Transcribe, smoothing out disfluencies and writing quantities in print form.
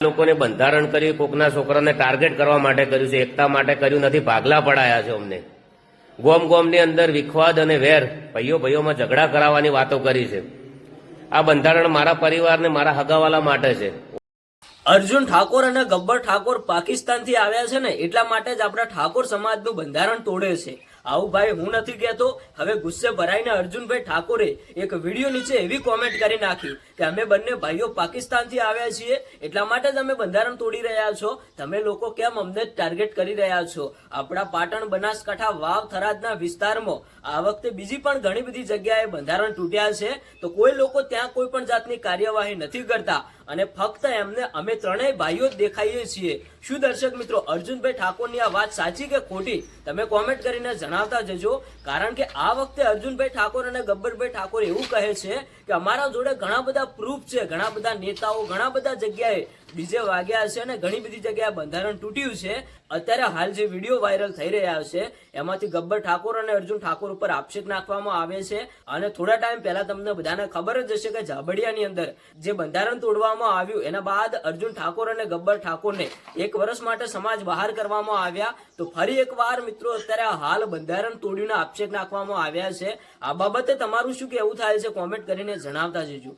લોકોને બંધારણ કર્યું, કોકના છોકરાને ટાર્ગેટ કરવા માટે કર્યું છે, એકતા માટે કર્યું નથી. ભાગલા પડાયા છે અમને. ગોમની અંદર વિખવાદ અને વેર, ભાઈઓમાં ઝઘડા કરાવવાની વાતો કરી છે. આ બંધારણ મારા પરિવારને, મારા હગાવાલા માટે છે. અર્જુન ઠાકોર અને ગબ્બર ઠાકોર પાકિસ્તાનથી આવ્યા છે ને, એટલા માટે જ આપણા ઠાકોર સમાજનું બંધારણ તોડે છે. આવું ભાઈ હું નથી કહેતો. હવે ગુસ્સે ભરાઈને અર્જુનભાઈ ઠાકોરે એક વિડીયો નીચે એવી કોમેન્ટ કરી નાખી કે અમે બંને ભાઈઓ પાકિસ્તાનથી આવ્યા છીએ, એટલા માટે જ અમે બંધારણ તોડી રહ્યા છો. તમે લોકો કેમ અમને ટાર્ગેટ કરી રહ્યા છો? આપણા પાટણ, બનાસકાંઠા, વાવ, થરાદના વિસ્તારમાં આ વખતે બીજી પણ ઘણી બધી જગ્યાએ બંધારણ તૂટ્યા છે, તો કોઈ લોકો ત્યાં કોઈ પણ જાતની કાર્યવાહી નથી કરતા અને ફક્ત એમને અમે ત્રણેય ભાઈઓ જ દેખાઈએ છીએ. શું દર્શક મિત્રો, અર્જુનભાઈ ઠાકોરની આ વાત સાચી કે ખોટી? તમે કોમેન્ટ કરીને જણાવતા જજો. કારણ કે આ વખતે અર્જુનભાઈ ઠાકોર અને ગબ્બરભાઈ ઠાકોર એવું કહે છે કે અમારા જોડે ઘણા બધા પ્રૂફ છે, ઘણા બધા નેતાઓ ઘણા બધા જગ્યાએ ડીજે વાગ્યા છે અને ઘણી બધી જગ્યાએ બંધારણ તૂટ્યું છે. અત્યારે હાલ જે વિડીયો વાયરલ થઈ રહ્યા છે એમાંથી ગબ્બર ઠાકોર અને અર્જુન ઠાકોર ઉપર આક્ષેપ નાખવામાં આવે છે. અને થોડા ટાઈમ પહેલા તમને બધાને ખબર જ હશે કે ઝાબડિયાની અંદર જે બંધારણ તોડવામાં આવ્યું એના બાદ અર્જુન ઠાકોર અને ગબ્બર ઠાકોરને 1 વર્ષ માટે સમાજ બહાર કરવામાં આવ્યા. તો ફરી એકવાર મિત્રો અત્યારે હાલ બંધારણ તોડીને આક્ષેપ નાખવામાં આવ્યા છે. આ બાબતે તમારું શું કહેવું થાય છે? કોમેન્ટ કરીને જણાવતા જજો.